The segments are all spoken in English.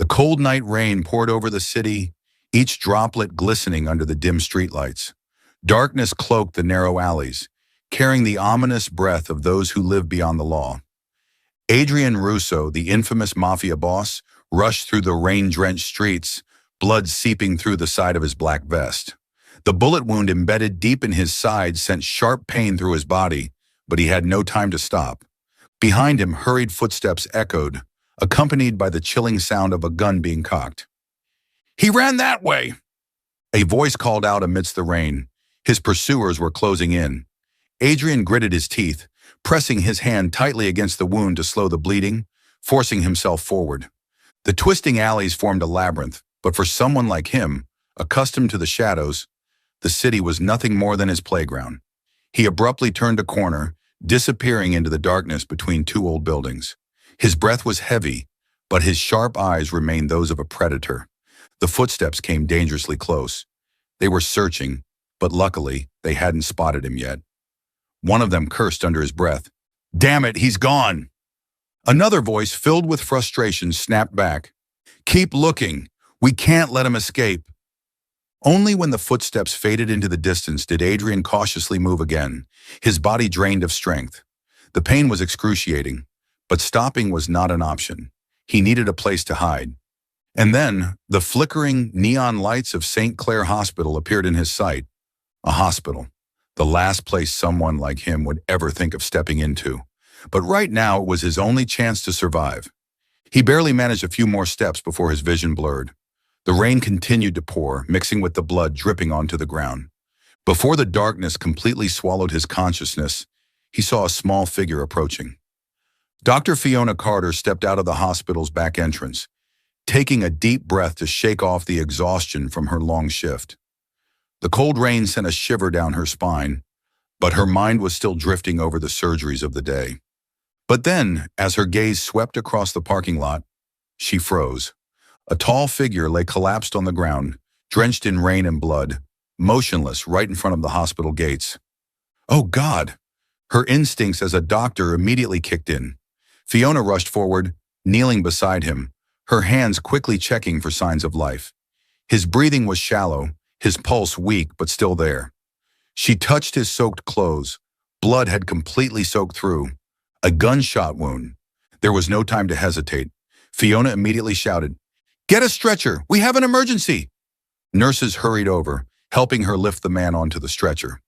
The cold night rain poured over the city, each droplet glistening under the dim streetlights. Darkness cloaked the narrow alleys, carrying the ominous breath of those who live beyond the law. Adrian Russo, the infamous mafia boss, rushed through the rain-drenched streets, blood seeping through the side of his black vest. The bullet wound embedded deep in his side sent sharp pain through his body, but he had no time to stop. Behind him, hurried footsteps echoed, accompanied by the chilling sound of a gun being cocked. "He ran that way!" A voice called out amidst the rain. His pursuers were closing in. Adrian gritted his teeth, pressing his hand tightly against the wound to slow the bleeding, forcing himself forward. The twisting alleys formed a labyrinth, but for someone like him, accustomed to the shadows, the city was nothing more than his playground. He abruptly turned a corner, disappearing into the darkness between two old buildings. His breath was heavy, but his sharp eyes remained those of a predator. The footsteps came dangerously close. They were searching, but luckily, they hadn't spotted him yet. One of them cursed under his breath. "Damn it, he's gone!" Another voice, filled with frustration, snapped back. "Keep looking. We can't let him escape." Only when the footsteps faded into the distance did Adrian cautiously move again, his body drained of strength. The pain was excruciating, but stopping was not an option. He needed a place to hide. And then, the flickering neon lights of St. Clair Hospital appeared in his sight. A hospital. The last place someone like him would ever think of stepping into. But right now, it was his only chance to survive. He barely managed a few more steps before his vision blurred. The rain continued to pour, mixing with the blood dripping onto the ground. Before the darkness completely swallowed his consciousness, he saw a small figure approaching. Dr. Fiona Carter stepped out of the hospital's back entrance, taking a deep breath to shake off the exhaustion from her long shift. The cold rain sent a shiver down her spine, but her mind was still drifting over the surgeries of the day. But then, as her gaze swept across the parking lot, she froze. A tall figure lay collapsed on the ground, drenched in rain and blood, motionless right in front of the hospital gates. "Oh God!" Her instincts as a doctor immediately kicked in. Fiona rushed forward, kneeling beside him, her hands quickly checking for signs of life. His breathing was shallow, his pulse weak but still there. She touched his soaked clothes. Blood had completely soaked through. A gunshot wound. There was no time to hesitate. Fiona immediately shouted, "Get a stretcher! We have an emergency!" Nurses hurried over, helping her lift the man onto the stretcher.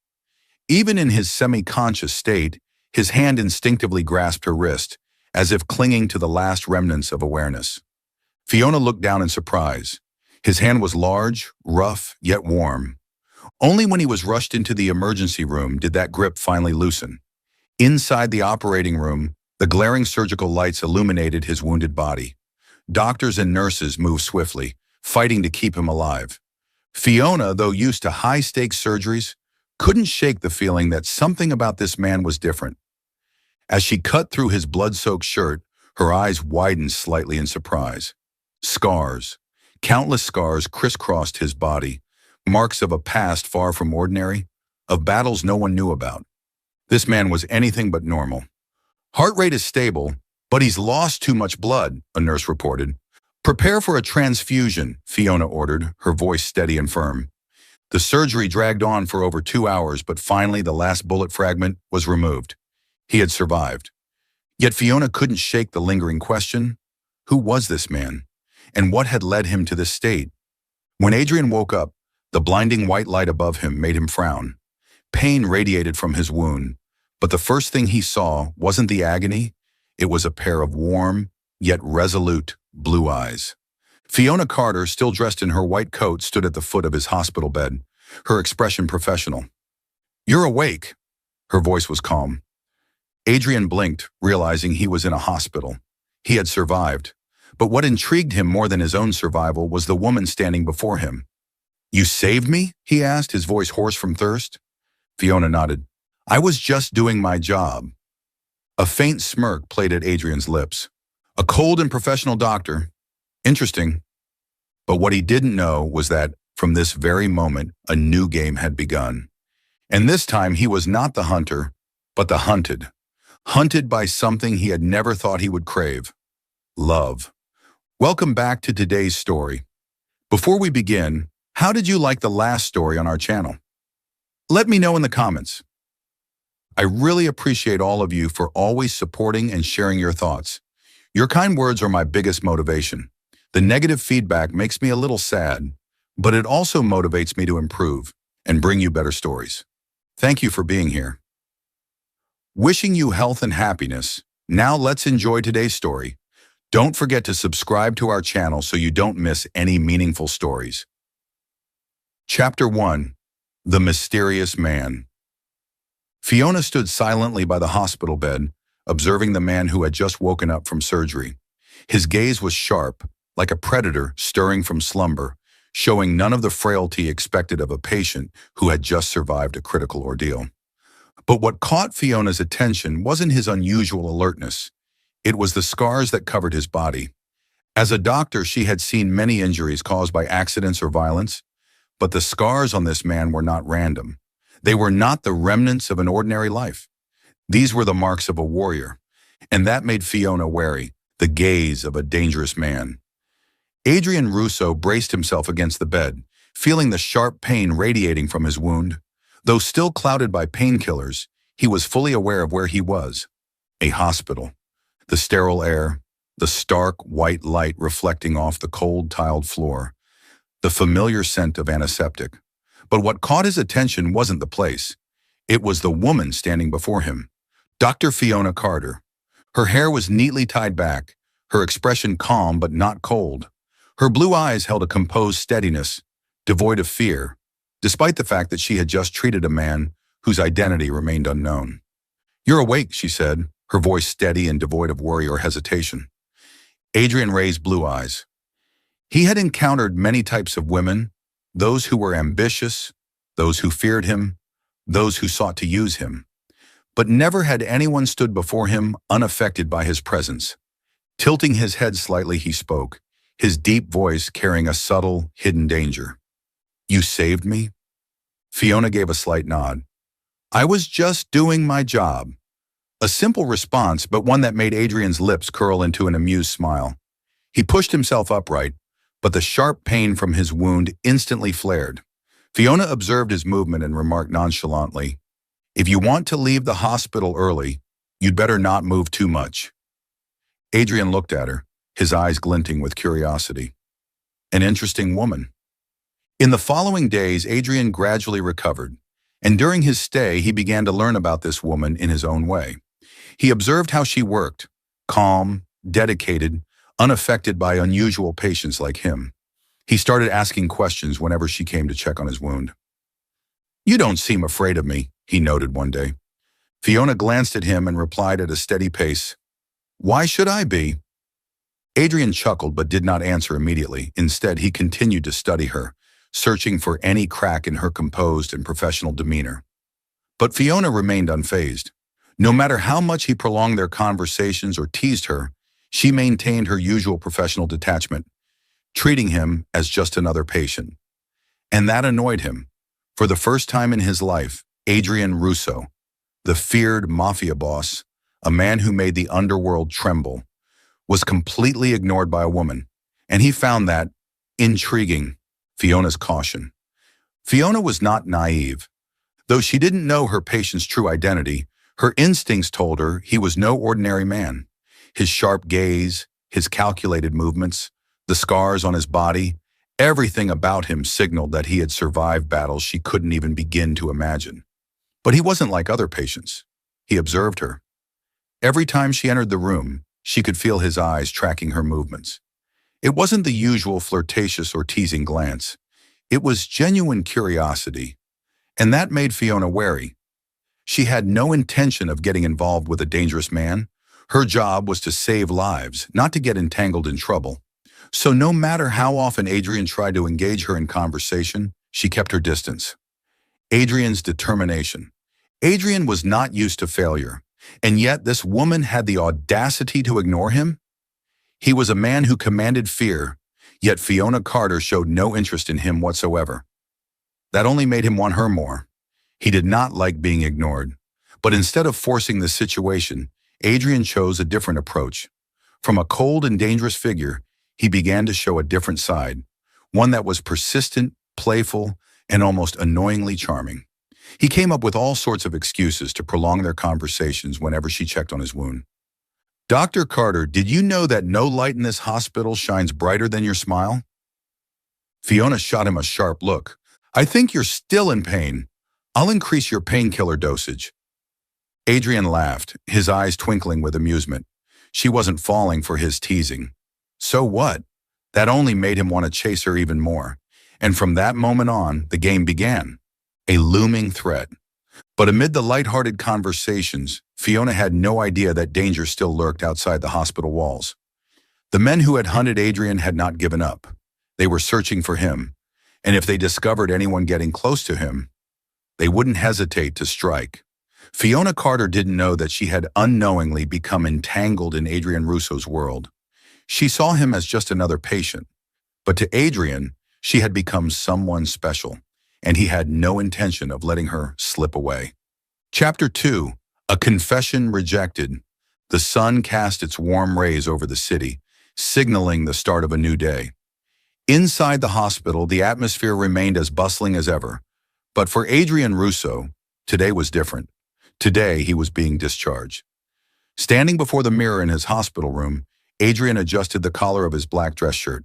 Even in his semi-conscious state, his hand instinctively grasped her wrist, as if clinging to the last remnants of awareness. Fiona looked down in surprise. His hand was large, rough, yet warm. Only when he was rushed into the emergency room did that grip finally loosen. Inside the operating room, the glaring surgical lights illuminated his wounded body. Doctors and nurses moved swiftly, fighting to keep him alive. Fiona, though used to high-stakes surgeries, couldn't shake the feeling that something about this man was different. As she cut through his blood-soaked shirt, her eyes widened slightly in surprise. Scars. Countless scars crisscrossed his body, marks of a past far from ordinary, of battles no one knew about. This man was anything but normal. "Heart rate is stable, but he's lost too much blood," a nurse reported. "Prepare for a transfusion," Fiona ordered, her voice steady and firm. The surgery dragged on for over 2 hours, but finally the last bullet fragment was removed. He had survived. Yet Fiona couldn't shake the lingering question: who was this man? And what had led him to this state? When Adrian woke up, the blinding white light above him made him frown. Pain radiated from his wound, but the first thing he saw wasn't the agony. It was a pair of warm, yet resolute, blue eyes. Fiona Carter, still dressed in her white coat, stood at the foot of his hospital bed, her expression professional. "You're awake." Her voice was calm. Adrian blinked, realizing he was in a hospital. He had survived. But what intrigued him more than his own survival was the woman standing before him. "You saved me?" he asked, his voice hoarse from thirst. Fiona nodded. "I was just doing my job." A faint smirk played at Adrian's lips. A cold and professional doctor. Interesting. But what he didn't know was that, from this very moment, a new game had begun. And this time he was not the hunter, but the hunted. Hunted by something he had never thought he would crave. Love. Welcome back to today's story. Before we begin, how did you like the last story on our channel? Let me know in the comments. I really appreciate all of you for always supporting and sharing your thoughts. Your kind words are my biggest motivation. The negative feedback makes me a little sad, but it also motivates me to improve and bring you better stories. Thank you for being here. Wishing you health and happiness. Now let's enjoy today's story. Don't forget to subscribe to our channel so you don't miss any meaningful stories. Chapter 1. The Mysterious Man. Fiona stood silently by the hospital bed, observing the man who had just woken up from surgery. His gaze was sharp, like a predator stirring from slumber, showing none of the frailty expected of a patient who had just survived a critical ordeal. But what caught Fiona's attention wasn't his unusual alertness. It was the scars that covered his body. As a doctor, she had seen many injuries caused by accidents or violence, but the scars on this man were not random. They were not the remnants of an ordinary life. These were the marks of a warrior, and that made Fiona wary, the gaze of a dangerous man. Adrian Russo braced himself against the bed, feeling the sharp pain radiating from his wound. Though still clouded by painkillers, he was fully aware of where he was. A hospital. The sterile air, the stark white light reflecting off the cold tiled floor, the familiar scent of antiseptic. But what caught his attention wasn't the place. It was the woman standing before him, Dr. Fiona Carter. Her hair was neatly tied back, her expression calm but not cold. Her blue eyes held a composed steadiness, devoid of fear, despite the fact that she had just treated a man whose identity remained unknown. "You're awake," she said, her voice steady and devoid of worry or hesitation. Adrian raised blue eyes. He had encountered many types of women, those who were ambitious, those who feared him, those who sought to use him. But never had anyone stood before him unaffected by his presence. Tilting his head slightly, he spoke, his deep voice carrying a subtle, hidden danger. "You saved me?" Fiona gave a slight nod. "I was just doing my job." A simple response, but one that made Adrian's lips curl into an amused smile. He pushed himself upright, but the sharp pain from his wound instantly flared. Fiona observed his movement and remarked nonchalantly, "If you want to leave the hospital early, you'd better not move too much." Adrian looked at her, his eyes glinting with curiosity. An interesting woman. In the following days, Adrian gradually recovered, and during his stay, he began to learn about this woman in his own way. He observed how she worked, calm, dedicated, unaffected by unusual patients like him. He started asking questions whenever she came to check on his wound. "You don't seem afraid of me," he noted one day. Fiona glanced at him and replied at a steady pace, "Why should I be?" Adrian chuckled but did not answer immediately. Instead, he continued to study her, searching for any crack in her composed and professional demeanor. But Fiona remained unfazed. No matter how much he prolonged their conversations or teased her, she maintained her usual professional detachment, treating him as just another patient. And that annoyed him. For the first time in his life, Adrian Russo, the feared mafia boss, a man who made the underworld tremble, was completely ignored by a woman, and he found that intriguing. Fiona's caution. Fiona was not naive. Though she didn't know her patient's true identity, her instincts told her he was no ordinary man. His sharp gaze, his calculated movements, the scars on his body, everything about him signaled that he had survived battles she couldn't even begin to imagine. But he wasn't like other patients. He observed her. Every time she entered the room, she could feel his eyes tracking her movements. It wasn't the usual flirtatious or teasing glance. It was genuine curiosity, and that made Fiona wary. She had no intention of getting involved with a dangerous man. Her job was to save lives, not to get entangled in trouble. So no matter how often Adrian tried to engage her in conversation, she kept her distance. Adrian's determination. Adrian was not used to failure, and yet this woman had the audacity to ignore him? He was a man who commanded fear, yet Fiona Carter showed no interest in him whatsoever. That only made him want her more. He did not like being ignored, but instead of forcing the situation, Adrian chose a different approach. From a cold and dangerous figure, he began to show a different side, one that was persistent, playful, and almost annoyingly charming. He came up with all sorts of excuses to prolong their conversations whenever she checked on his wound. "Dr. Carter, did you know that no light in this hospital shines brighter than your smile?" Fiona shot him a sharp look. "I think you're still in pain. I'll increase your painkiller dosage." Adrian laughed, his eyes twinkling with amusement. She wasn't falling for his teasing. So what? That only made him want to chase her even more. And from that moment on, the game began. A looming threat. But amid the light-hearted conversations, Fiona had no idea that danger still lurked outside the hospital walls. The men who had hunted Adrian had not given up. They were searching for him, and if they discovered anyone getting close to him, they wouldn't hesitate to strike. Fiona Carter didn't know that she had unknowingly become entangled in Adrian Russo's world. She saw him as just another patient, but to Adrian, she had become someone special, and he had no intention of letting her slip away. Chapter 2, A Confession Rejected. The sun cast its warm rays over the city, signaling the start of a new day. Inside the hospital, the atmosphere remained as bustling as ever. But for Adrian Russo, today was different. Today, he was being discharged. Standing before the mirror in his hospital room, Adrian adjusted the collar of his black dress shirt.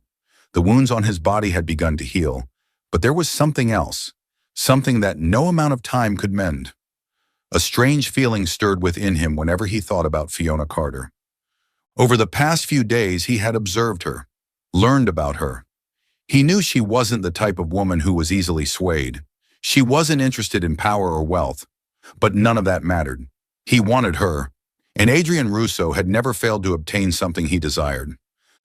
The wounds on his body had begun to heal, but there was something else, something that no amount of time could mend. A strange feeling stirred within him whenever he thought about Fiona Carter. Over the past few days, he had observed her, learned about her. He knew she wasn't the type of woman who was easily swayed. She wasn't interested in power or wealth, but none of that mattered. He wanted her, and Adrian Russo had never failed to obtain something he desired.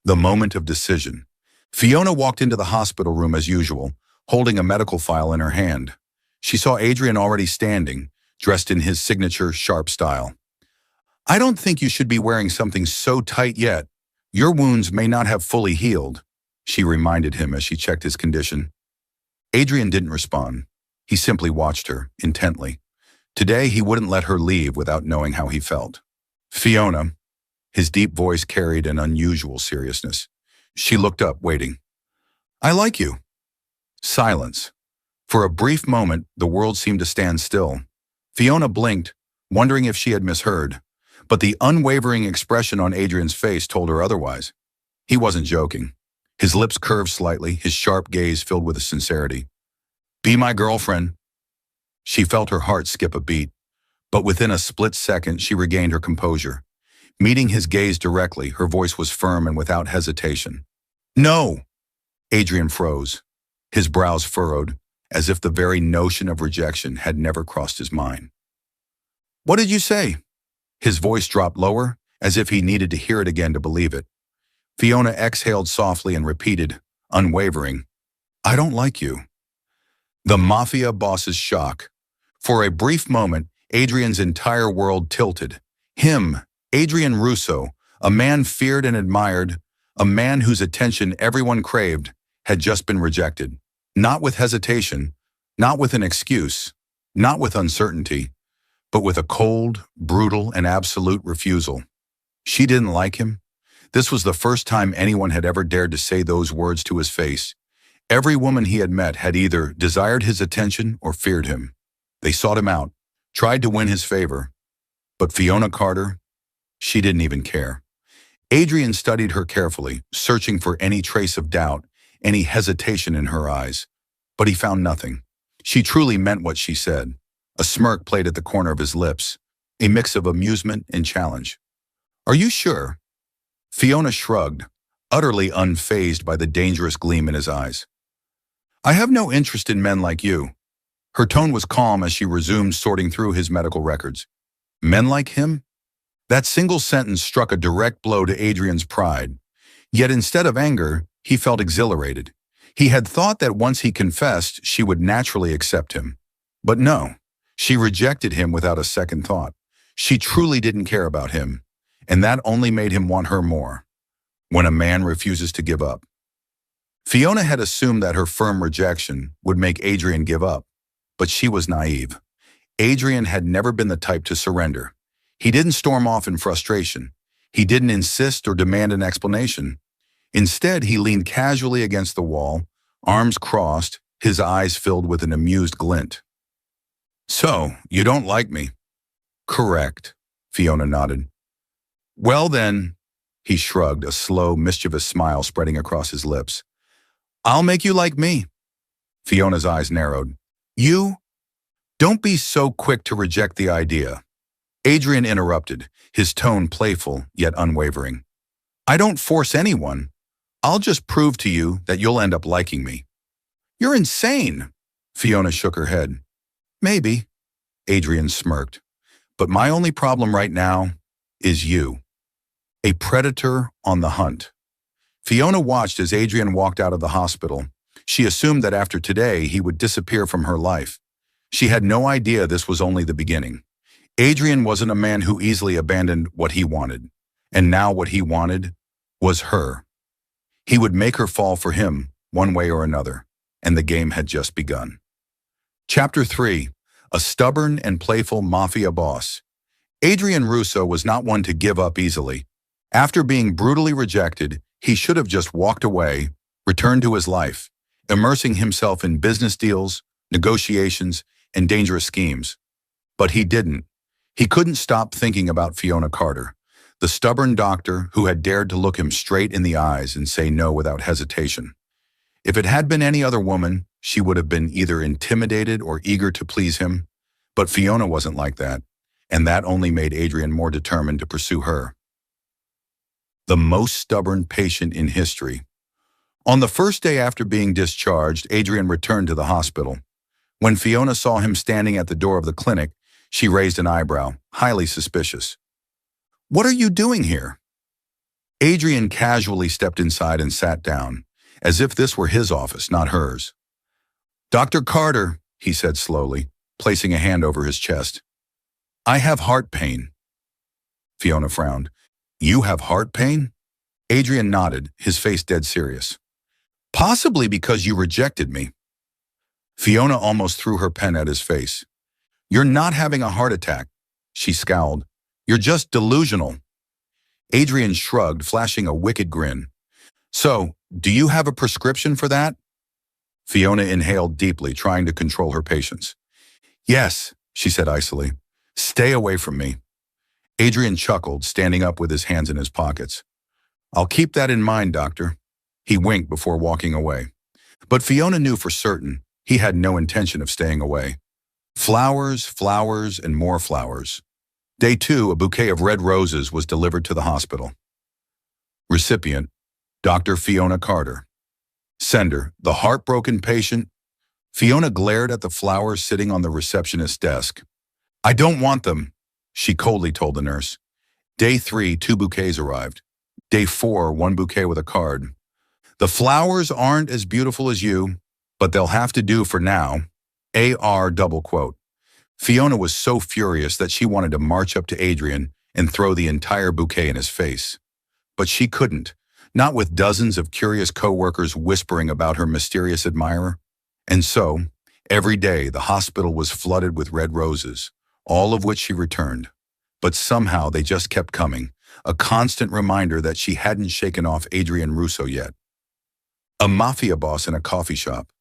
The moment of decision. Fiona walked into the hospital room as usual, holding a medical file in her hand. She saw Adrian already standing, dressed in his signature sharp style. "I don't think you should be wearing something so tight yet. Your wounds may not have fully healed," she reminded him as she checked his condition. Adrian didn't respond. He simply watched her, intently. Today, he wouldn't let her leave without knowing how he felt. "Fiona," his deep voice carried an unusual seriousness. She looked up, waiting. "I like you." Silence. For a brief moment, the world seemed to stand still. Fiona blinked, wondering if she had misheard, but the unwavering expression on Adrian's face told her otherwise. He wasn't joking. His lips curved slightly, his sharp gaze filled with sincerity. "Be my girlfriend." She felt her heart skip a beat, but within a split second she regained her composure. Meeting his gaze directly, her voice was firm and without hesitation. "No!" Adrian froze, his brows furrowed, as if the very notion of rejection had never crossed his mind. "What did you say?" His voice dropped lower, as if he needed to hear it again to believe it. Fiona exhaled softly and repeated, unwavering, "I don't like you." The mafia boss's shock. For a brief moment, Adrian's entire world tilted. Him, Adrian Russo, a man feared and admired, a man whose attention everyone craved, had just been rejected. Not with hesitation, not with an excuse, not with uncertainty, but with a cold, brutal, and absolute refusal. She didn't like him. This was the first time anyone had ever dared to say those words to his face. Every woman he had met had either desired his attention or feared him. They sought him out, tried to win his favor. But Fiona Carter, she didn't even care. Adrian studied her carefully, searching for any trace of doubt, any hesitation in her eyes. But he found nothing. She truly meant what she said. A smirk played at the corner of his lips, a mix of amusement and challenge. "Are you sure?" Fiona shrugged, utterly unfazed by the dangerous gleam in his eyes. "I have no interest in men like you." Her tone was calm as she resumed sorting through his medical records. Men like him? That single sentence struck a direct blow to Adrian's pride. Yet instead of anger, he felt exhilarated. He had thought that once he confessed, she would naturally accept him. But no, she rejected him without a second thought. She truly didn't care about him, and that only made him want her more. When a man refuses to give up. Fiona had assumed that her firm rejection would make Adrian give up, but she was naive. Adrian had never been the type to surrender. He didn't storm off in frustration. He didn't insist or demand an explanation. Instead, he leaned casually against the wall, arms crossed, his eyes filled with an amused glint. "So, you don't like me?" "Correct," Fiona nodded. "Well then," he shrugged, a slow, mischievous smile spreading across his lips. "I'll make you like me." Fiona's eyes narrowed. "You? Don't be so quick to reject the idea." Adrian interrupted, his tone playful yet unwavering. "I don't force anyone. I'll just prove to you that you'll end up liking me." "You're insane." Fiona shook her head. "Maybe," Adrian smirked. "But my only problem right now is you. A predator on the hunt." Fiona watched as Adrian walked out of the hospital. She assumed that after today he would disappear from her life. She had no idea this was only the beginning. Adrian wasn't a man who easily abandoned what he wanted. And now what he wanted was her. He would make her fall for him, one way or another. And the game had just begun. Chapter 3. A stubborn and playful mafia boss. Adrian Russo was not one to give up easily. After being brutally rejected, he should have just walked away, returned to his life, immersing himself in business deals, negotiations, and dangerous schemes. But he didn't. He couldn't stop thinking about Fiona Carter, the stubborn doctor who had dared to look him straight in the eyes and say no without hesitation. If it had been any other woman, she would have been either intimidated or eager to please him. But Fiona wasn't like that, and that only made Adrian more determined to pursue her. The most stubborn patient in history. On the first day after being discharged, Adrian returned to the hospital. When Fiona saw him standing at the door of the clinic, she raised an eyebrow, highly suspicious. "What are you doing here?" Adrian casually stepped inside and sat down, as if this were his office, not hers. "Dr. Carter," he said slowly, placing a hand over his chest. "I have heart pain." Fiona frowned. "You have heart pain?" Adrian nodded, his face dead serious. "Possibly because you rejected me." Fiona almost threw her pen at his face. "You're not having a heart attack," she scowled. "You're just delusional." Adrian shrugged, flashing a wicked grin. "So, do you have a prescription for that?" Fiona inhaled deeply, trying to control her patience. "Yes," she said icily. "Stay away from me." Adrian chuckled, standing up with his hands in his pockets. "I'll keep that in mind, doctor." He winked before walking away. But Fiona knew for certain he had no intention of staying away. Flowers, flowers, and more flowers. Day 2, a bouquet of red roses was delivered to the hospital. Recipient, Dr. Fiona Carter. Sender, the heartbroken patient. Fiona glared at the flowers sitting on the receptionist's desk. "I don't want them," she coldly told the nurse. Day 3, 2 bouquets arrived. Day 4, 1 bouquet with a card. "The flowers aren't as beautiful as you, but they'll have to do for now. AR double quote. Fiona was so furious that she wanted to march up to Adrian and throw the entire bouquet in his face. But she couldn't, not with dozens of curious co-workers whispering about her mysterious admirer. And so, every day the hospital was flooded with red roses, all of which she returned. But somehow they just kept coming, a constant reminder that she hadn't shaken off Adrian Russo yet. A mafia boss in a coffee shop.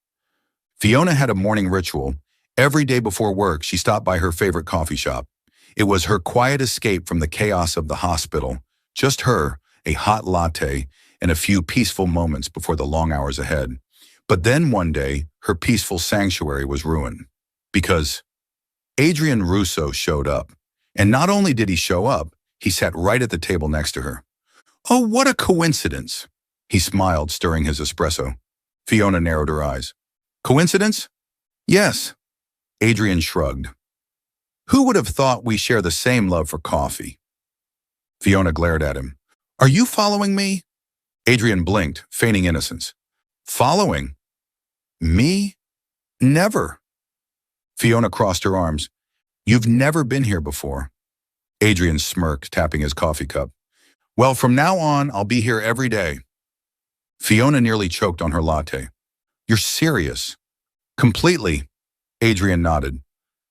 Fiona had a morning ritual. Every day before work, she stopped by her favorite coffee shop. It was her quiet escape from the chaos of the hospital. Just her, a hot latte, and a few peaceful moments before the long hours ahead. But then one day, her peaceful sanctuary was ruined. Because Adrian Russo showed up. And not only did he show up, he sat right at the table next to her. "Oh, what a coincidence." He smiled, stirring his espresso. Fiona narrowed her eyes. "Coincidence?" "Yes." Adrian shrugged. "Who would have thought we share the same love for coffee?" Fiona glared at him. "Are you following me?" Adrian blinked, feigning innocence. "Following? Me? Never." Fiona crossed her arms. "You've never been here before." Adrian smirked, tapping his coffee cup. "Well, from now on, I'll be here every day." Fiona nearly choked on her latte. "You're serious?" "Completely." Adrian nodded.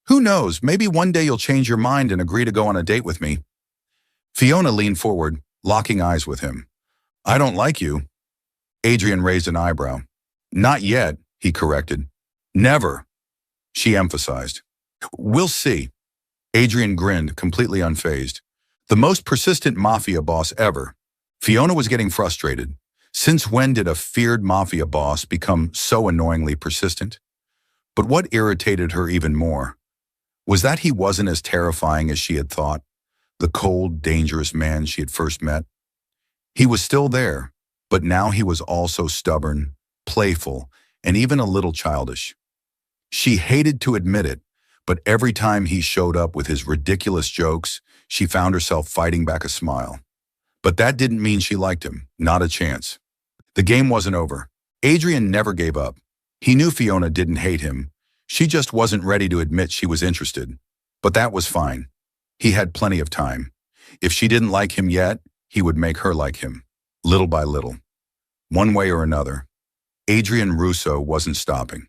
"Who knows, maybe one day you'll change your mind and agree to go on a date with me." Fiona leaned forward, locking eyes with him. "I don't like you." Adrian raised an eyebrow. Not yet, he corrected. Never, she emphasized. We'll see. Adrian grinned, completely unfazed. The most persistent mafia boss ever. Fiona was getting frustrated. Since when did a feared mafia boss become so annoyingly persistent? But what irritated her even more was that he wasn't as terrifying as she had thought, the cold, dangerous man she had first met. He was still there, but now he was also stubborn, playful, and even a little childish. She hated to admit it, but every time he showed up with his ridiculous jokes, she found herself fighting back a smile. But that didn't mean she liked him, not a chance. The game wasn't over. Adrian never gave up. He knew Fiona didn't hate him. She just wasn't ready to admit she was interested. But that was fine. He had plenty of time. If she didn't like him yet, he would make her like him, little by little. One way or another. Adrian Russo wasn't stopping.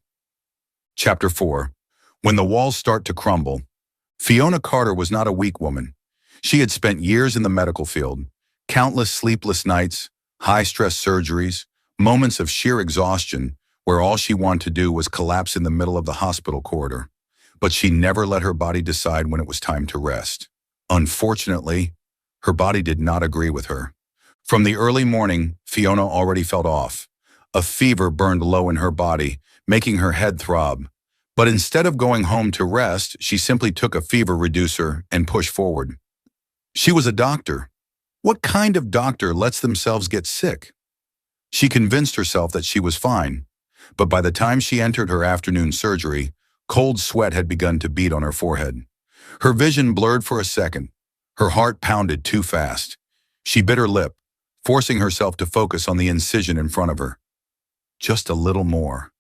Chapter 4. When the walls start to crumble. Fiona Carter was not a weak woman. She had spent years in the medical field, countless sleepless nights, high-stress surgeries, moments of sheer exhaustion where all she wanted to do was collapse in the middle of the hospital corridor. But she never let her body decide when it was time to rest. Unfortunately, her body did not agree with her. From the early morning, Fiona already felt off. A fever burned low in her body, making her head throb. But instead of going home to rest, she simply took a fever reducer and pushed forward. She was a doctor. What kind of doctor lets themselves get sick? She convinced herself that she was fine, but by the time she entered her afternoon surgery, cold sweat had begun to beat on her forehead. Her vision blurred for a second. Her heart pounded too fast. She bit her lip, forcing herself to focus on the incision in front of her. Just a little more.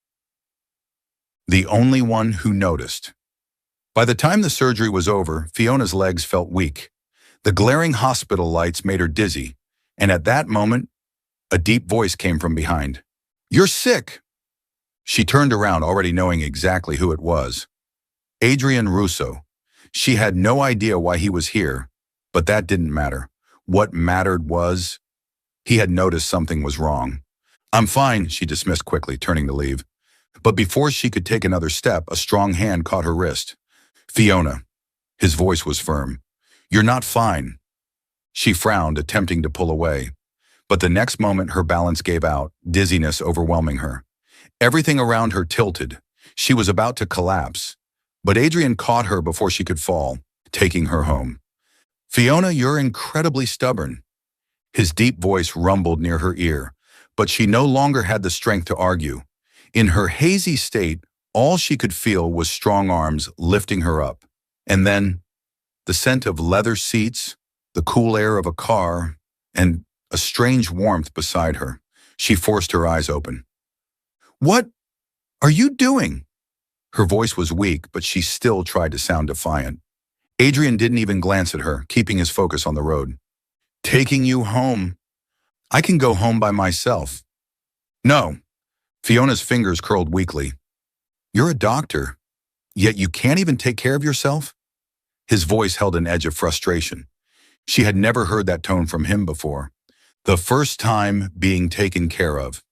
The only one who noticed. By the time the surgery was over, Fiona's legs felt weak. The glaring hospital lights made her dizzy, and at that moment, a deep voice came from behind. "You're sick!" She turned around, already knowing exactly who it was. Adrian Russo. She had no idea why he was here, but that didn't matter. What mattered was, he had noticed something was wrong. "I'm fine," she dismissed quickly, turning to leave. But before she could take another step, a strong hand caught her wrist. "Fiona." His voice was firm. "You're not fine." She frowned, attempting to pull away. But the next moment her balance gave out, dizziness overwhelming her. Everything around her tilted. She was about to collapse. But Adrian caught her before she could fall, taking her home. "Fiona, you're incredibly stubborn." His deep voice rumbled near her ear, but she no longer had the strength to argue. In her hazy state, all she could feel was strong arms lifting her up. And then, the scent of leather seats, the cool air of a car, and a strange warmth beside her. She forced her eyes open. "What are you doing?" Her voice was weak, but she still tried to sound defiant. Adrian didn't even glance at her, keeping his focus on the road. "Taking you home. I can go home by myself." "No." Fiona's fingers curled weakly. "You're a doctor, yet you can't even take care of yourself?" His voice held an edge of frustration. She had never heard that tone from him before. The first time being taken care of.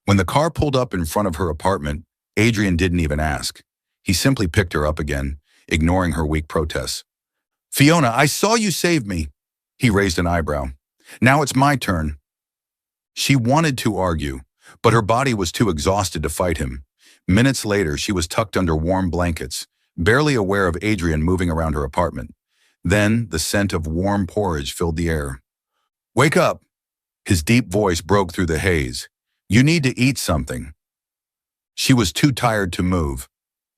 When the car pulled up in front of her apartment, Adrian didn't even ask. He simply picked her up again, ignoring her weak protests. "Fiona, I saw you save me." He raised an eyebrow. "Now it's my turn." She wanted to argue, but her body was too exhausted to fight him. Minutes later, she was tucked under warm blankets, barely aware of Adrian moving around her apartment. Then, the scent of warm porridge filled the air. "Wake up!" His deep voice broke through the haze. "You need to eat something." She was too tired to move.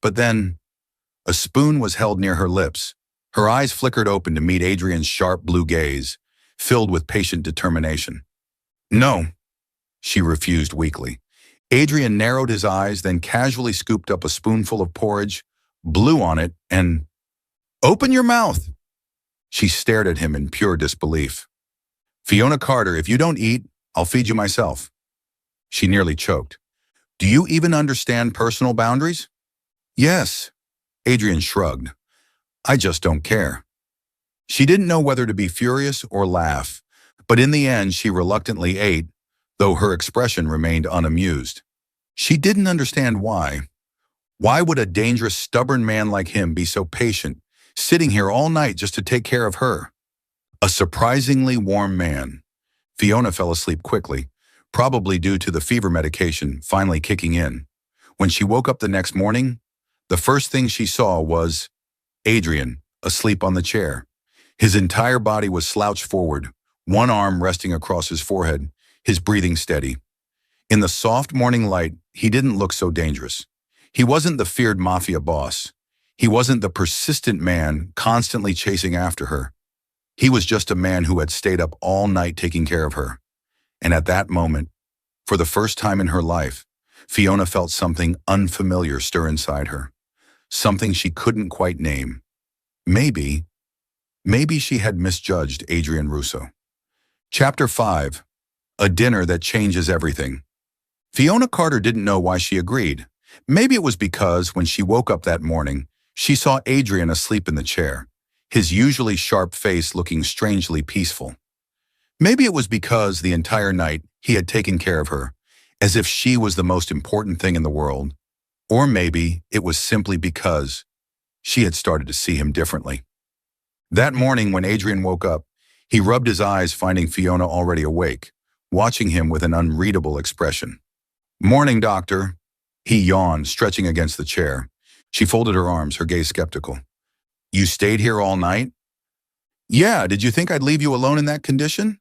But then, a spoon was held near her lips. Her eyes flickered open to meet Adrian's sharp blue gaze, filled with patient determination. "No," she refused weakly. Adrian narrowed his eyes, then casually scooped up a spoonful of porridge, blew on it, and... "Open your mouth!" She stared at him in pure disbelief. "Fiona Carter, if you don't eat, I'll feed you myself." She nearly choked. "Do you even understand personal boundaries?" "Yes." Adrian shrugged. "I just don't care." She didn't know whether to be furious or laugh, but in the end she reluctantly ate, though her expression remained unamused. She didn't understand why. Why would a dangerous, stubborn man like him be so patient, sitting here all night just to take care of her? A surprisingly warm man. Fiona fell asleep quickly, probably due to the fever medication finally kicking in. When she woke up the next morning, the first thing she saw was Adrian, asleep on the chair. His entire body was slouched forward, one arm resting across his forehead, his breathing steady. In the soft morning light, he didn't look so dangerous. He wasn't the feared mafia boss. He wasn't the persistent man constantly chasing after her. He was just a man who had stayed up all night taking care of her. And at that moment, for the first time in her life, Fiona felt something unfamiliar stir inside her. Something she couldn't quite name. Maybe she had misjudged Adrian Russo. Chapter 5. A dinner that changes everything. Fiona Carter didn't know why she agreed. Maybe it was because when she woke up that morning, she saw Adrian asleep in the chair, his usually sharp face looking strangely peaceful. Maybe it was because the entire night he had taken care of her, as if she was the most important thing in the world. Or maybe it was simply because she had started to see him differently. That morning when Adrian woke up, he rubbed his eyes, finding Fiona already awake, watching him with an unreadable expression. "Morning, doctor." He yawned, stretching against the chair. She folded her arms, her gaze skeptical. "You stayed here all night?" "Yeah, did you think I'd leave you alone in that condition?"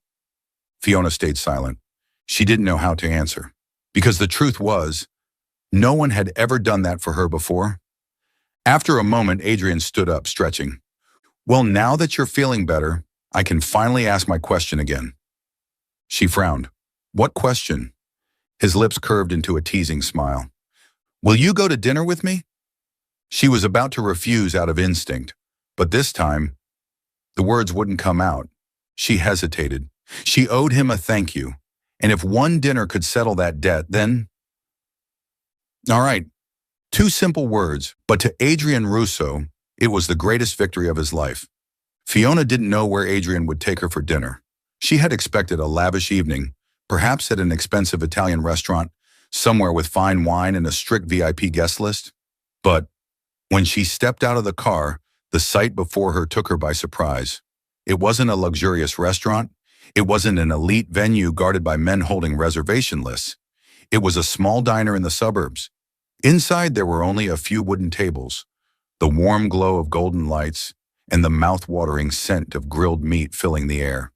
Fiona stayed silent. She didn't know how to answer. Because the truth was, no one had ever done that for her before. After a moment, Adrian stood up, stretching. "Well, now that you're feeling better, I can finally ask my question again." She frowned. "What question?" His lips curved into a teasing smile. "Will you go to dinner with me?" She was about to refuse out of instinct, but this time, the words wouldn't come out. She hesitated. She owed him a thank you, and if one dinner could settle that debt, then... All right, 2 simple words, but to Adrian Russo, it was the greatest victory of his life. Fiona didn't know where Adrian would take her for dinner. She had expected a lavish evening, perhaps at an expensive Italian restaurant, somewhere with fine wine and a strict VIP guest list. But when she stepped out of the car, the sight before her took her by surprise. It wasn't a luxurious restaurant. It wasn't an elite venue guarded by men holding reservation lists. It was a small diner in the suburbs. Inside, there were only a few wooden tables, the warm glow of golden lights, and the mouth-watering scent of grilled meat filling the air.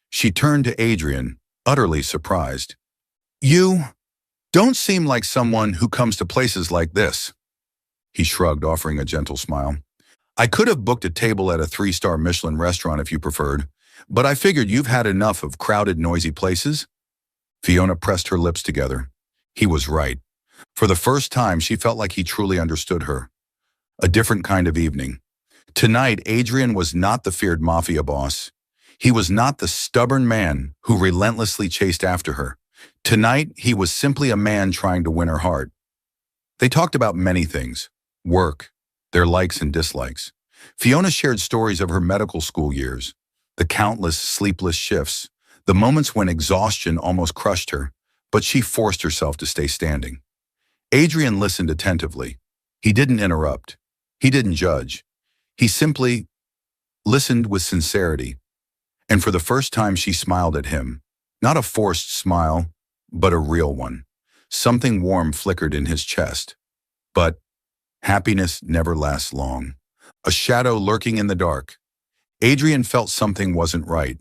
She turned to Adrian, utterly surprised. "You don't seem like someone who comes to places like this." He shrugged, offering a gentle smile. "I could have booked a table at a 3-star Michelin restaurant if you preferred, but I figured you've had enough of crowded, noisy places." Fiona pressed her lips together. He was right. For the first time, she felt like he truly understood her. A different kind of evening. Tonight, Adrian was not the feared mafia boss. He was not the stubborn man who relentlessly chased after her. Tonight, he was simply a man trying to win her heart. They talked about many things. Work, their likes and dislikes. Fiona shared stories of her medical school years, the countless sleepless shifts, the moments when exhaustion almost crushed her, but she forced herself to stay standing. Adrian listened attentively. He didn't interrupt. He didn't judge. He simply listened with sincerity. And for the first time, she smiled at him. Not a forced smile, but a real one. Something warm flickered in his chest. But happiness never lasts long. A shadow lurking in the dark. Adrian felt something wasn't right.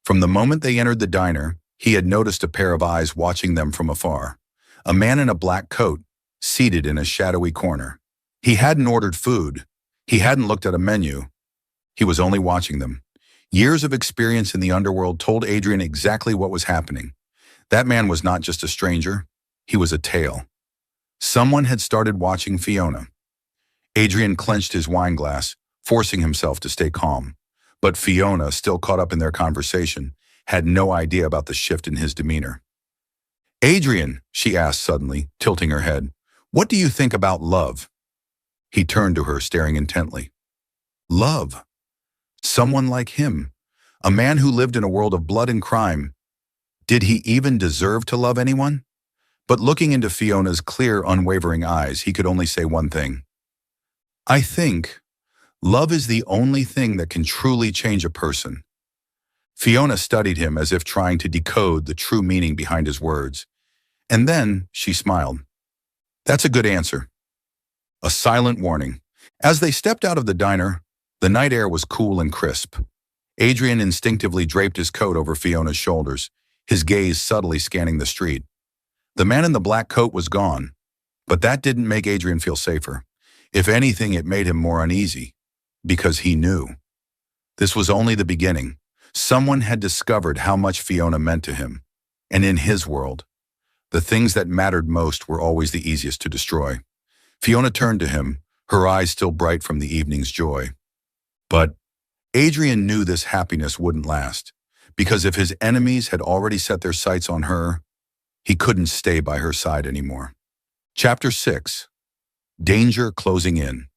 From the moment they entered the diner, he had noticed a pair of eyes watching them from afar. A man in a black coat, seated in a shadowy corner. He hadn't ordered food. He hadn't looked at a menu. He was only watching them. Years of experience in the underworld told Adrian exactly what was happening. That man was not just a stranger. He was a tale. Someone had started watching Fiona. Adrian clenched his wine glass, forcing himself to stay calm. But Fiona, still caught up in their conversation, had no idea about the shift in his demeanor. "Adrian," she asked suddenly, tilting her head, "what do you think about love?" He turned to her, staring intently. Love. Someone like him. A man who lived in a world of blood and crime. Did he even deserve to love anyone? But looking into Fiona's clear, unwavering eyes, he could only say one thing. I think love is the only thing that can truly change a person. Fiona studied him as if trying to decode the true meaning behind his words. And then she smiled. That's a good answer. A silent warning. As they stepped out of the diner, the night air was cool and crisp. Adrian instinctively draped his coat over Fiona's shoulders, his gaze subtly scanning the street. The man in the black coat was gone, but that didn't make Adrian feel safer. If anything, it made him more uneasy, because he knew. This was only the beginning. Someone had discovered how much Fiona meant to him, and in his world, the things that mattered most were always the easiest to destroy. Fiona turned to him, her eyes still bright from the evening's joy. But Adrian knew this happiness wouldn't last, because if his enemies had already set their sights on her, he couldn't stay by her side anymore. Chapter 6. Danger Closing In.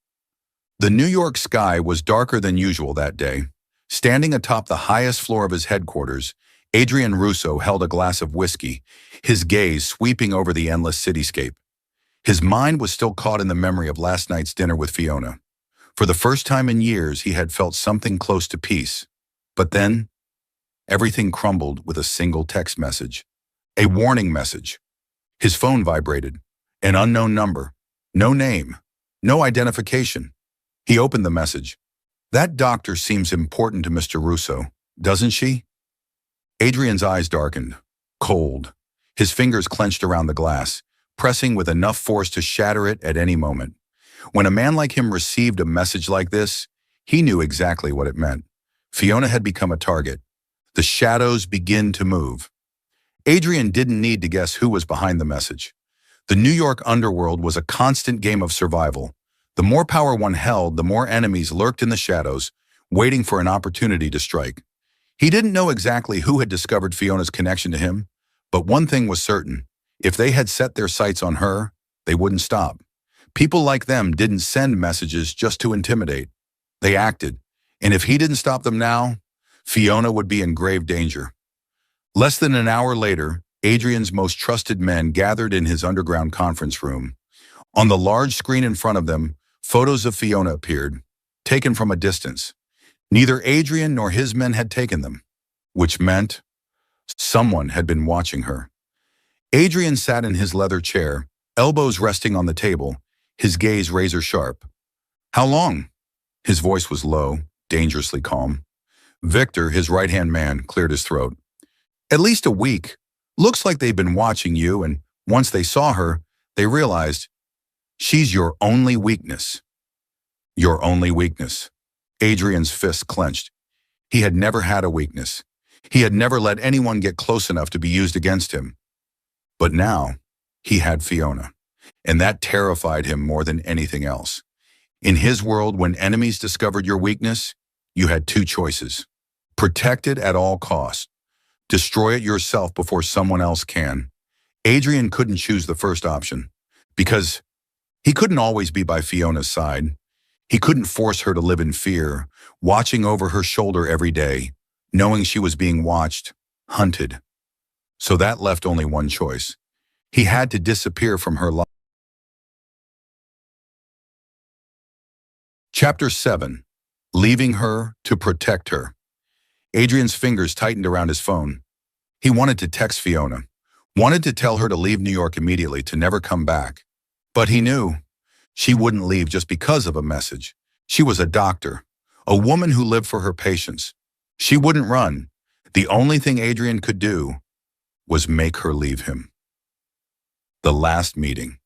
The New York sky was darker than usual that day. Standing atop the highest floor of his headquarters, Adrian Russo held a glass of whiskey, his gaze sweeping over the endless cityscape. His mind was still caught in the memory of last night's dinner with Fiona. For the first time in years, he had felt something close to peace. But then, everything crumbled with a single text message. A warning message. His phone vibrated. An unknown number. No name. No identification. He opened the message. That doctor seems important to Mr. Russo, doesn't she? Adrian's eyes darkened. Cold. His fingers clenched around the glass, pressing with enough force to shatter it at any moment. When a man like him received a message like this, he knew exactly what it meant. Fiona had become a target. The shadows begin to move. Adrian didn't need to guess who was behind the message. The New York underworld was a constant game of survival. The more power one held, the more enemies lurked in the shadows, waiting for an opportunity to strike. He didn't know exactly who had discovered Fiona's connection to him, but one thing was certain. If they had set their sights on her, they wouldn't stop. People like them didn't send messages just to intimidate. They acted, and if he didn't stop them now, Fiona would be in grave danger. Less than an hour later, Adrian's most trusted men gathered in his underground conference room. On the large screen in front of them, photos of Fiona appeared, taken from a distance. Neither Adrian nor his men had taken them, which meant someone had been watching her. Adrian sat in his leather chair, elbows resting on the table, his gaze razor sharp. How long? His voice was low, dangerously calm. Victor, his right-hand man, cleared his throat. At least a week. Looks like they've been watching you, and once they saw her, they realized she's your only weakness. Your only weakness. Adrian's fists clenched. He had never had a weakness. He had never let anyone get close enough to be used against him. But now, he had Fiona, and that terrified him more than anything else. In his world, when enemies discovered your weakness, you had two choices. Protect it at all costs. Destroy it yourself before someone else can. Adrian couldn't choose the first option, because he couldn't always be by Fiona's side. He couldn't force her to live in fear, watching over her shoulder every day, knowing she was being watched, hunted. So that left only one choice. He had to disappear from her life. Chapter 7. Leaving her to protect her. Adrian's fingers tightened around his phone. He wanted to text Fiona, wanted to tell her to leave New York immediately, to never come back. But he knew she wouldn't leave just because of a message. She was a doctor, a woman who lived for her patients. She wouldn't run. The only thing Adrian could do was make her leave him. The last meeting.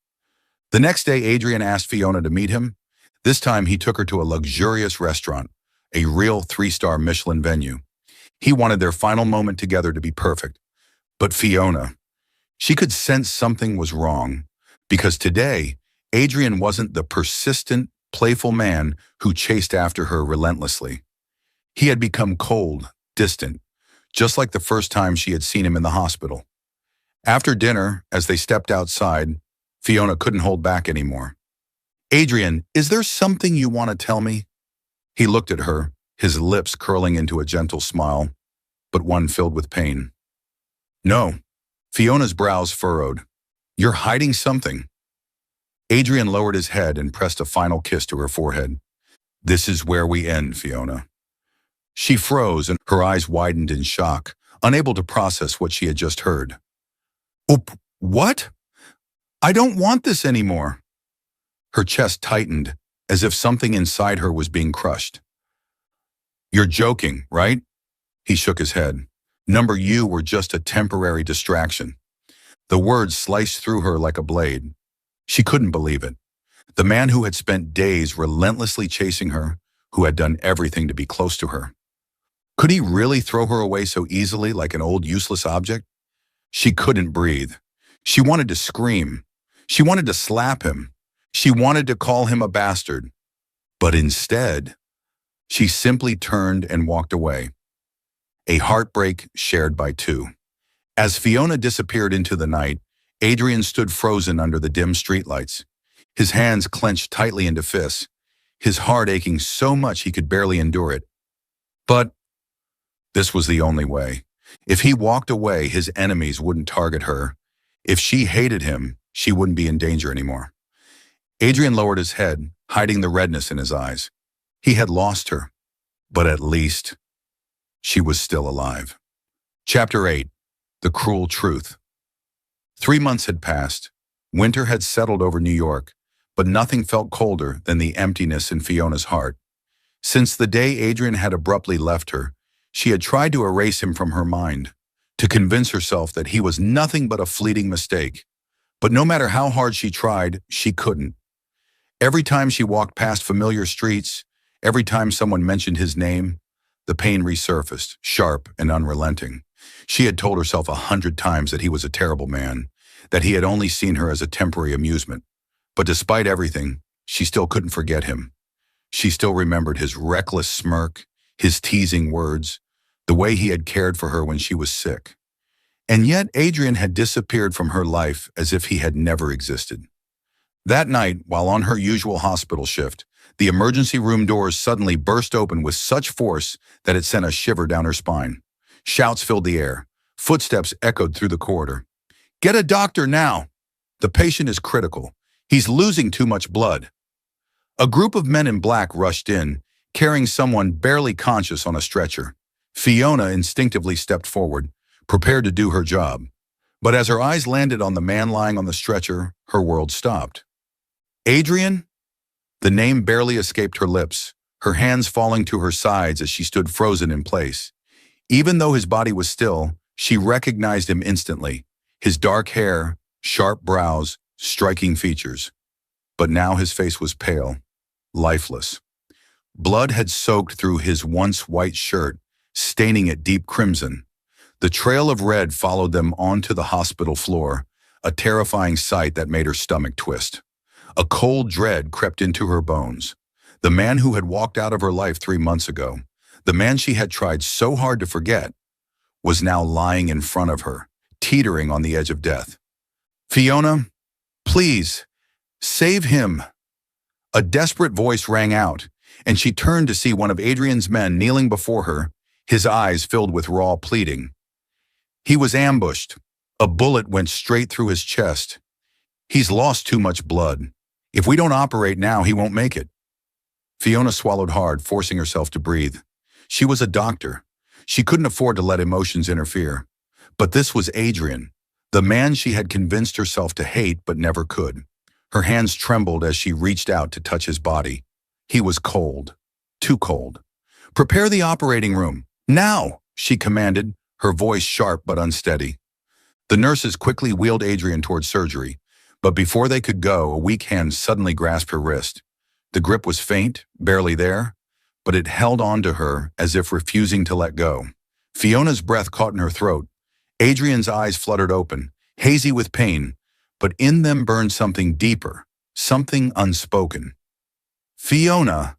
The next day, Adrian asked Fiona to meet him. This time, he took her to a luxurious restaurant, a real 3-star Michelin venue. He wanted their final moment together to be perfect. But Fiona, she could sense something was wrong, because today, Adrian wasn't the persistent, playful man who chased after her relentlessly. He had become cold, distant, just like the first time she had seen him in the hospital. After dinner, as they stepped outside, Fiona couldn't hold back anymore. Adrian, is there something you want to tell me? He looked at her, his lips curling into a gentle smile, but one filled with pain. No. Fiona's brows furrowed. You're hiding something. Adrian lowered his head and pressed a final kiss to her forehead. This is where we end, Fiona. She froze and her eyes widened in shock, unable to process what she had just heard. Oh, what? I don't want this anymore. Her chest tightened, as if something inside her was being crushed. You're joking, right? He shook his head. You were just a temporary distraction. The words sliced through her like a blade. She couldn't believe it. The man who had spent days relentlessly chasing her, who had done everything to be close to her. Could he really throw her away so easily like an old useless object? She couldn't breathe. She wanted to scream. She wanted to slap him. She wanted to call him a bastard. But instead, she simply turned and walked away. A heartbreak shared by two. As Fiona disappeared into the night, Adrian stood frozen under the dim streetlights, his hands clenched tightly into fists, his heart aching so much he could barely endure it. But this was the only way. If he walked away, his enemies wouldn't target her. If she hated him, she wouldn't be in danger anymore. Adrian lowered his head, hiding the redness in his eyes. He had lost her, but at least she was still alive. Chapter 8. The Cruel Truth. 3 months had passed. Winter had settled over New York, but nothing felt colder than the emptiness in Fiona's heart. Since the day Adrian had abruptly left her, she had tried to erase him from her mind, to convince herself that he was nothing but a fleeting mistake. But no matter how hard she tried, she couldn't. Every time she walked past familiar streets, every time someone mentioned his name, the pain resurfaced, sharp and unrelenting. She had told herself 100 times that he was a terrible man, that he had only seen her as a temporary amusement. But despite everything, she still couldn't forget him. She still remembered his reckless smirk, his teasing words, the way he had cared for her when she was sick. And yet Adrian had disappeared from her life as if he had never existed. That night, while on her usual hospital shift, the emergency room doors suddenly burst open with such force that it sent a shiver down her spine. Shouts filled the air. Footsteps echoed through the corridor. "Get a doctor now! The patient is critical. He's losing too much blood." A group of men in black rushed in, carrying someone barely conscious on a stretcher. Fiona instinctively stepped forward, prepared to do her job. But as her eyes landed on the man lying on the stretcher, her world stopped. Adrian? The name barely escaped her lips, her hands falling to her sides as she stood frozen in place. Even though his body was still, she recognized him instantly. His dark hair, sharp brows, striking features. But now his face was pale, lifeless. Blood had soaked through his once white shirt, staining it deep crimson. The trail of red followed them onto the hospital floor, a terrifying sight that made her stomach twist. A cold dread crept into her bones. The man who had walked out of her life 3 months ago, the man she had tried so hard to forget, was now lying in front of her, teetering on the edge of death. "Fiona, please, save him." A desperate voice rang out, and she turned to see one of Adrian's men kneeling before her, his eyes filled with raw pleading. He was ambushed. A bullet went straight through his chest. "He's lost too much blood. If we don't operate now, he won't make it." Fiona swallowed hard, forcing herself to breathe. She was a doctor. She couldn't afford to let emotions interfere. But this was Adrian, the man she had convinced herself to hate but never could. Her hands trembled as she reached out to touch his body. He was cold, too cold. "Prepare the operating room, now," she commanded, her voice sharp but unsteady. The nurses quickly wheeled Adrian toward surgery, but before they could go, a weak hand suddenly grasped her wrist. The grip was faint, barely there, but it held on to her as if refusing to let go. Fiona's breath caught in her throat. Adrian's eyes fluttered open, hazy with pain, but in them burned something deeper, something unspoken. "Fiona!"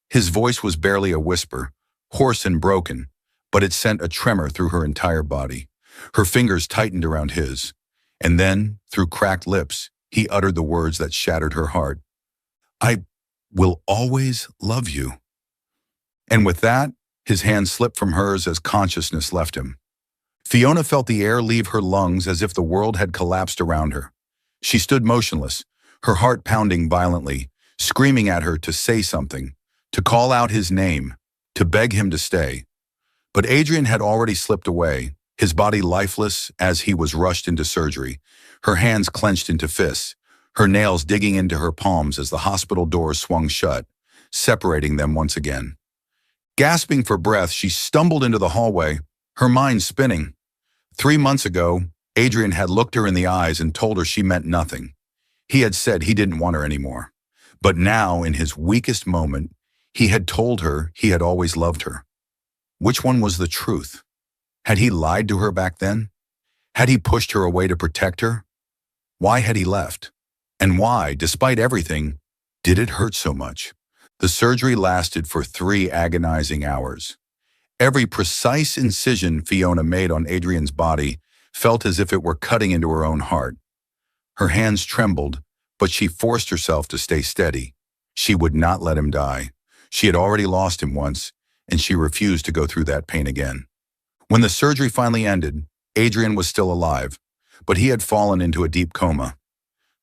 His voice was barely a whisper, hoarse and broken, but it sent a tremor through her entire body. Her fingers tightened around his, and then, through cracked lips, he uttered the words that shattered her heart. "I will always love you." And with that, his hand slipped from hers as consciousness left him. Fiona felt the air leave her lungs as if the world had collapsed around her. She stood motionless, her heart pounding violently, screaming at her to say something, to call out his name, to beg him to stay. But Adrian had already slipped away, his body lifeless as he was rushed into surgery, her hands clenched into fists, her nails digging into her palms as the hospital doors swung shut, separating them once again. Gasping for breath, she stumbled into the hallway, her mind spinning. 3 months ago, Adrian had looked her in the eyes and told her she meant nothing. He had said he didn't want her anymore. But now, in his weakest moment, he had told her he had always loved her. Which one was the truth? Had he lied to her back then? Had he pushed her away to protect her? Why had he left? And why, despite everything, did it hurt so much? The surgery lasted for 3 agonizing hours. Every precise incision Fiona made on Adrian's body felt as if it were cutting into her own heart. Her hands trembled, but she forced herself to stay steady. She would not let him die. She had already lost him once, and she refused to go through that pain again. When the surgery finally ended, Adrian was still alive, but he had fallen into a deep coma.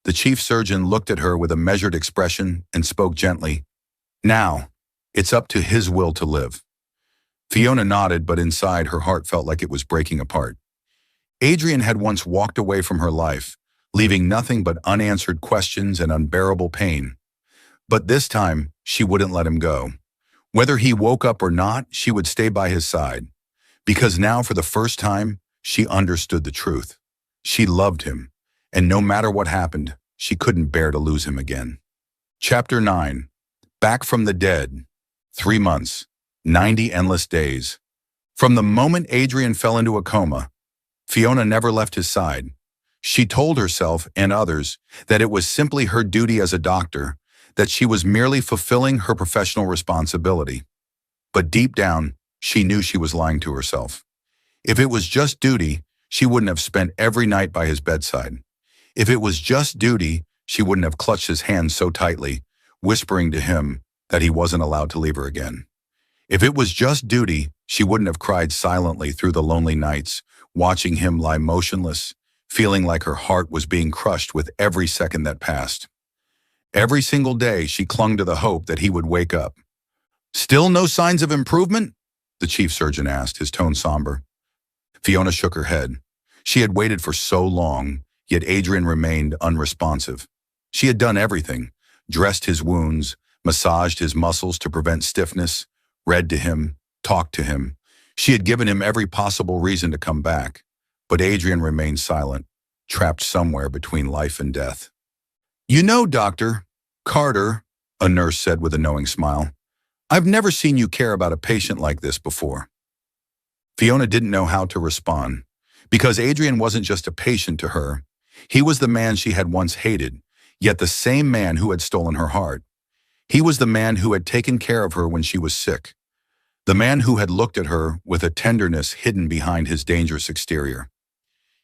The chief surgeon looked at her with a measured expression and spoke gently. Now, it's up to his will to live. Fiona nodded, but inside her heart felt like it was breaking apart. Adrian had once walked away from her life, leaving nothing but unanswered questions and unbearable pain. But this time, she wouldn't let him go. Whether he woke up or not, she would stay by his side. Because now, for the first time, she understood the truth. She loved him, and no matter what happened, she couldn't bear to lose him again. Chapter 9. Back from the dead. 3 months. 90 endless days. From the moment Adrian fell into a coma, Fiona never left his side. She told herself and others that it was simply her duty as a doctor, that she was merely fulfilling her professional responsibility. But deep down, she knew she was lying to herself. If it was just duty, she wouldn't have spent every night by his bedside. If it was just duty, she wouldn't have clutched his hand so tightly, whispering to him that he wasn't allowed to leave her again. If it was just duty, she wouldn't have cried silently through the lonely nights, watching him lie motionless, feeling like her heart was being crushed with every second that passed. Every single day, she clung to the hope that he would wake up. "Still no signs of improvement?" the chief surgeon asked, his tone somber. Fiona shook her head. She had waited for so long, yet Adrian remained unresponsive. She had done everything, dressed his wounds, massaged his muscles to prevent stiffness, read to him, talked to him. She had given him every possible reason to come back, but Adrian remained silent, trapped somewhere between life and death. "You know, Dr. Carter," a nurse said with a knowing smile, "I've never seen you care about a patient like this before." Fiona didn't know how to respond, because Adrian wasn't just a patient to her. He was the man she had once hated, yet the same man who had stolen her heart. He was the man who had taken care of her when she was sick, the man who had looked at her with a tenderness hidden behind his dangerous exterior.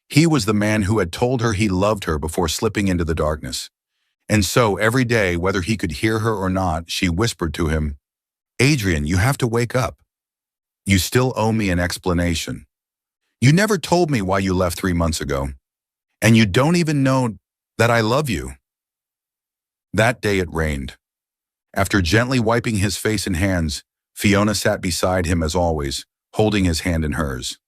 He was the man who had told her he loved her before slipping into the darkness. And so every day, whether he could hear her or not, she whispered to him, "Adrian, you have to wake up. You still owe me an explanation. You never told me why you left 3 months ago. And you don't even know that I love you." That day it rained. After gently wiping his face and hands, Fiona sat beside him as always, holding his hand in hers.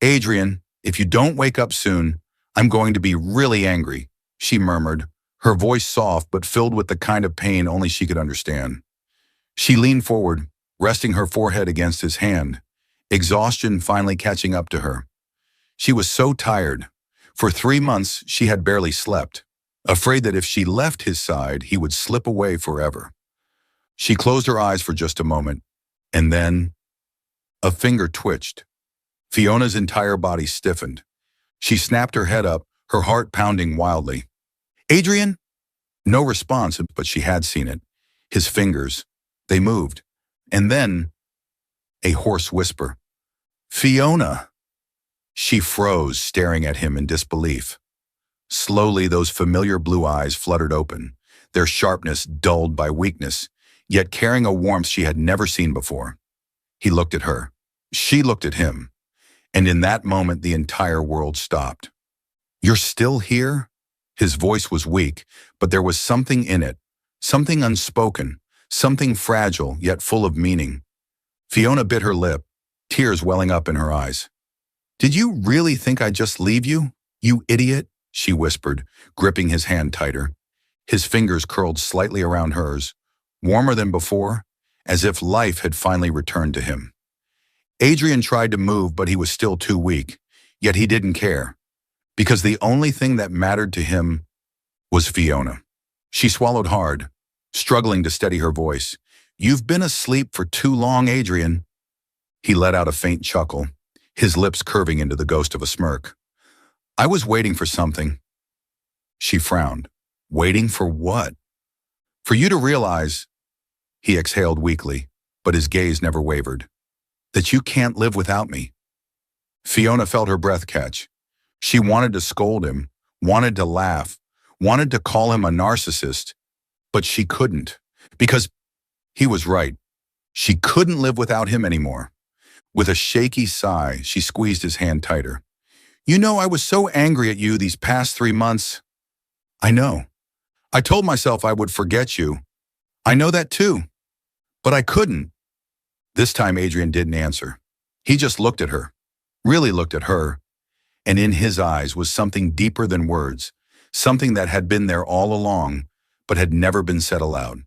"Adrian, if you don't wake up soon, I'm going to be really angry," she murmured, her voice soft but filled with the kind of pain only she could understand. She leaned forward, resting her forehead against his hand, exhaustion finally catching up to her. She was so tired. For 3 months, she had barely slept, afraid that if she left his side, he would slip away forever. She closed her eyes for just a moment, and then a finger twitched. Fiona's entire body stiffened. She snapped her head up, her heart pounding wildly. "Adrian?" No response, but she had seen it. His fingers, they moved. And then, a hoarse whisper. "Fiona!" She froze, staring at him in disbelief. Slowly, those familiar blue eyes fluttered open, their sharpness dulled by weakness, yet carrying a warmth she had never seen before. He looked at her. She looked at him. And in that moment, the entire world stopped. "You're still here?" His voice was weak, but there was something in it, something unspoken, something fragile yet full of meaning. Fiona bit her lip, tears welling up in her eyes. "Did you really think I'd just leave you? You idiot," she whispered, gripping his hand tighter. His fingers curled slightly around hers, warmer than before, as if life had finally returned to him. Adrian tried to move, but he was still too weak, yet he didn't care, because the only thing that mattered to him was Fiona. She swallowed hard, struggling to steady her voice. "You've been asleep for too long, Adrian." He let out a faint chuckle, his lips curving into the ghost of a smirk. "I was waiting for something." She frowned. "Waiting for what?" "For you to realize," he exhaled weakly, but his gaze never wavered, "that you can't live without me." Fiona felt her breath catch. She wanted to scold him, wanted to laugh, wanted to call him a narcissist, but she couldn't, because he was right. She couldn't live without him anymore. With a shaky sigh, she squeezed his hand tighter. "You know, I was so angry at you these past 3 months." "I know. I told myself I would forget you. I know that too. But I couldn't." This time Adrian didn't answer. He just looked at her, really looked at her, and in his eyes was something deeper than words, something that had been there all along, but had never been said aloud.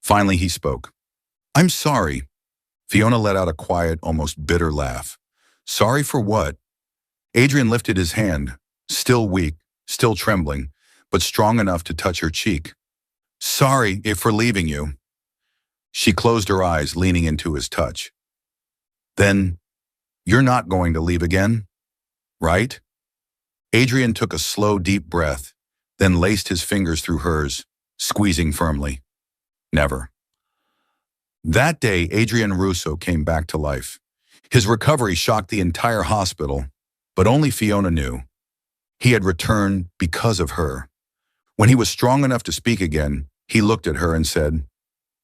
Finally he spoke. "I'm sorry." Fiona let out a quiet, almost bitter laugh. "Sorry for what?" Adrian lifted his hand, still weak, still trembling, but strong enough to touch her cheek. "Sorry for leaving you." She closed her eyes, leaning into his touch. "Then, you're not going to leave again, right?" Adrian took a slow, deep breath, then laced his fingers through hers, squeezing firmly. "Never." That day, Adrian Russo came back to life. His recovery shocked the entire hospital, but only Fiona knew. He had returned because of her. When he was strong enough to speak again, he looked at her and said,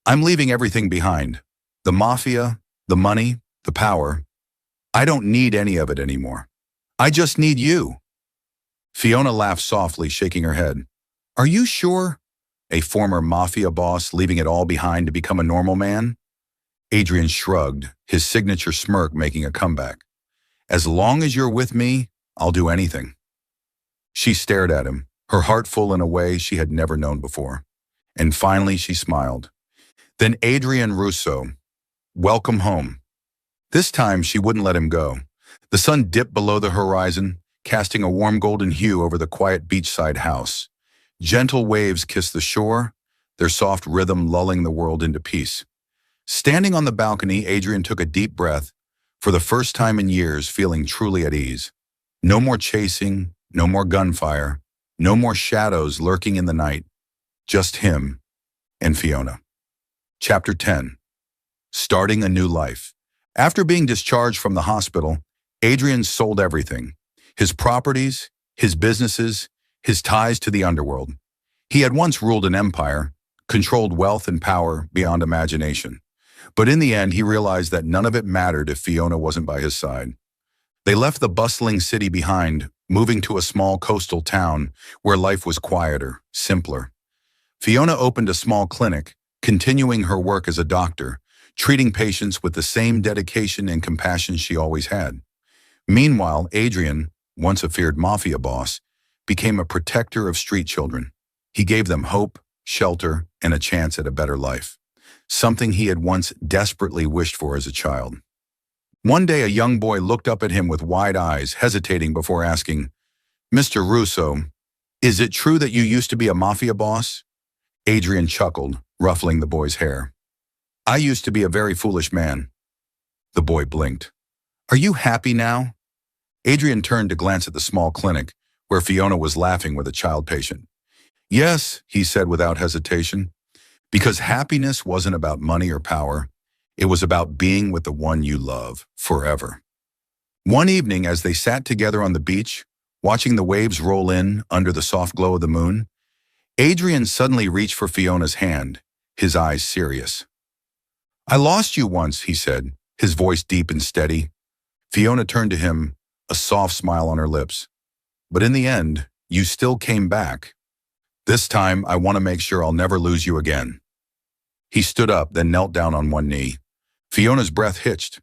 "I'm leaving everything behind. The mafia, the money, the power. I don't need any of it anymore. I just need you." Fiona laughed softly, shaking her head. "Are you sure? A former mafia boss leaving it all behind to become a normal man?" Adrian shrugged, his signature smirk making a comeback. "As long as you're with me, I'll do anything." She stared at him, her heart full in a way she had never known before. And finally she smiled. "Then Adrian Russo, welcome home." This time she wouldn't let him go. The sun dipped below the horizon, casting a warm golden hue over the quiet beachside house. Gentle waves kissed the shore, their soft rhythm lulling the world into peace. Standing on the balcony, Adrian took a deep breath, for the first time in years feeling truly at ease. No more chasing, no more gunfire, no more shadows lurking in the night. Just him and Fiona. Chapter 10. Starting a new life. After being discharged from the hospital, Adrian sold everything. His properties, his businesses, his ties to the underworld. He had once ruled an empire, controlled wealth and power beyond imagination. But in the end, he realized that none of it mattered if Fiona wasn't by his side. They left the bustling city behind, moving to a small coastal town where life was quieter, simpler. Fiona opened a small clinic, continuing her work as a doctor, treating patients with the same dedication and compassion she always had. Meanwhile, Adrian, once a feared mafia boss, became a protector of street children. He gave them hope, shelter, and a chance at a better life, something he had once desperately wished for as a child. One day, a young boy looked up at him with wide eyes, hesitating before asking, "Mr. Russo, is it true that you used to be a mafia boss?" Adrian chuckled, ruffling the boy's hair. "I used to be a very foolish man." The boy blinked. "Are you happy now?" Adrian turned to glance at the small clinic, where Fiona was laughing with a child patient. "Yes," he said without hesitation, "because happiness wasn't about money or power. It was about being with the one you love forever." One evening, as they sat together on the beach, watching the waves roll in under the soft glow of the moon, Adrian suddenly reached for Fiona's hand, his eyes serious. "I lost you once," he said, his voice deep and steady. Fiona turned to him, a soft smile on her lips. But in the end, you still came back. This time, I want to make sure I'll never lose you again. He stood up, then knelt down on one knee. Fiona's breath hitched.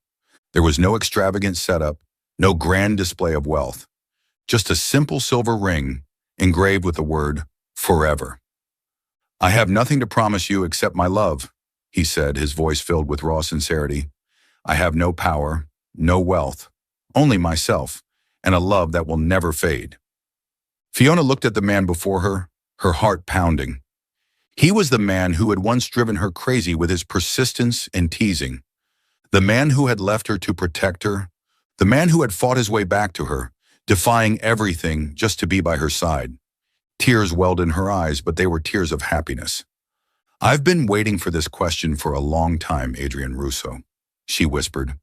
There was no extravagant setup, no grand display of wealth. Just a simple silver ring, engraved with the word, forever. I have nothing to promise you except my love, he said, his voice filled with raw sincerity. I have no power, no wealth, only myself, and a love that will never fade. Fiona looked at the man before her heart pounding. He was the man who had once driven her crazy with his persistence and teasing. The man who had left her to protect her. The man who had fought his way back to her, defying everything just to be by her side. Tears welled in her eyes, but they were tears of happiness. I've been waiting for this question for a long time, Adrian Russo, she whispered.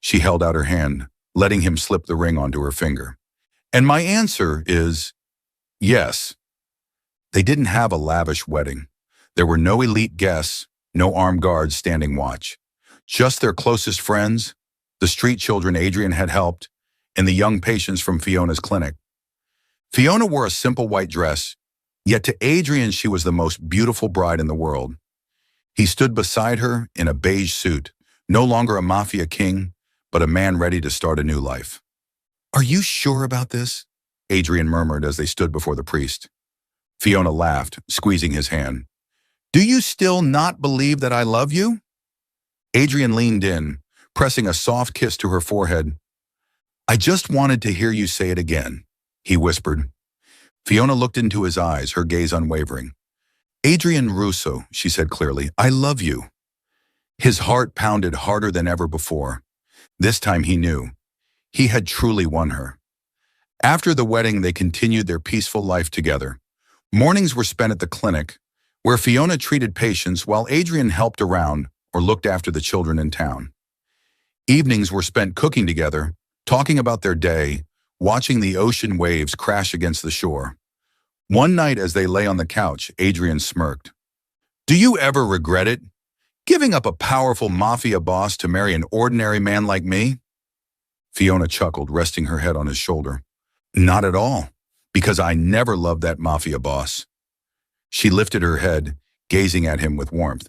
She held out her hand, letting him slip the ring onto her finger. And my answer is yes. They didn't have a lavish wedding. There were no elite guests, no armed guards standing watch. Just their closest friends, the street children Adrian had helped, and the young patients from Fiona's clinic. Fiona wore a simple white dress, yet to Adrian she was the most beautiful bride in the world. He stood beside her in a beige suit, no longer a mafia king, but a man ready to start a new life. Are you sure about this? Adrian murmured as they stood before the priest. Fiona laughed, squeezing his hand. Do you still not believe that I love you? Adrian leaned in, pressing a soft kiss to her forehead. I just wanted to hear you say it again, he whispered. Fiona looked into his eyes, her gaze unwavering. Adrian Russo, she said clearly, I love you. His heart pounded harder than ever before. This time he knew. He had truly won her. After the wedding, they continued their peaceful life together. Mornings were spent at the clinic, where Fiona treated patients while Adrian helped around or looked after the children in town. Evenings were spent cooking together, talking about their day, watching the ocean waves crash against the shore. One night as they lay on the couch, Adrian smirked. Do you ever regret it? Giving up a powerful mafia boss to marry an ordinary man like me? Fiona chuckled, resting her head on his shoulder. Not at all, because I never loved that mafia boss. She lifted her head, gazing at him with warmth.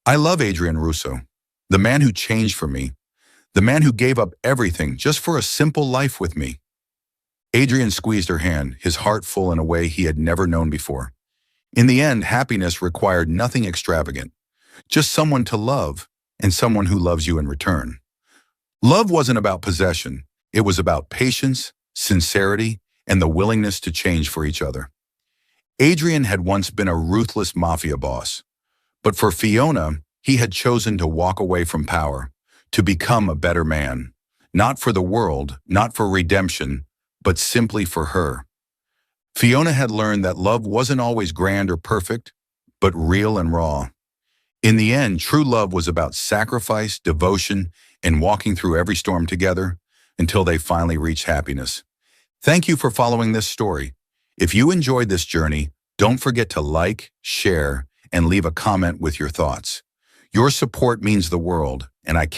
I love Adrian Russo, the man who changed for me, the man who gave up everything just for a simple life with me. Adrian squeezed her hand, his heart full in a way he had never known before. In the end, happiness required nothing extravagant, just someone to love and someone who loves you in return. Love wasn't about possession. It was about patience, sincerity, and the willingness to change for each other. Adrian had once been a ruthless mafia boss, but for Fiona, he had chosen to walk away from power, to become a better man, not for the world, not for redemption, but simply for her. Fiona had learned that love wasn't always grand or perfect, but real and raw. In the end, true love was about sacrifice, devotion, and walking through every storm together until they finally reached happiness. Thank you for following this story. If you enjoyed this journey, don't forget to like, share, and leave a comment with your thoughts. Your support means the world, and I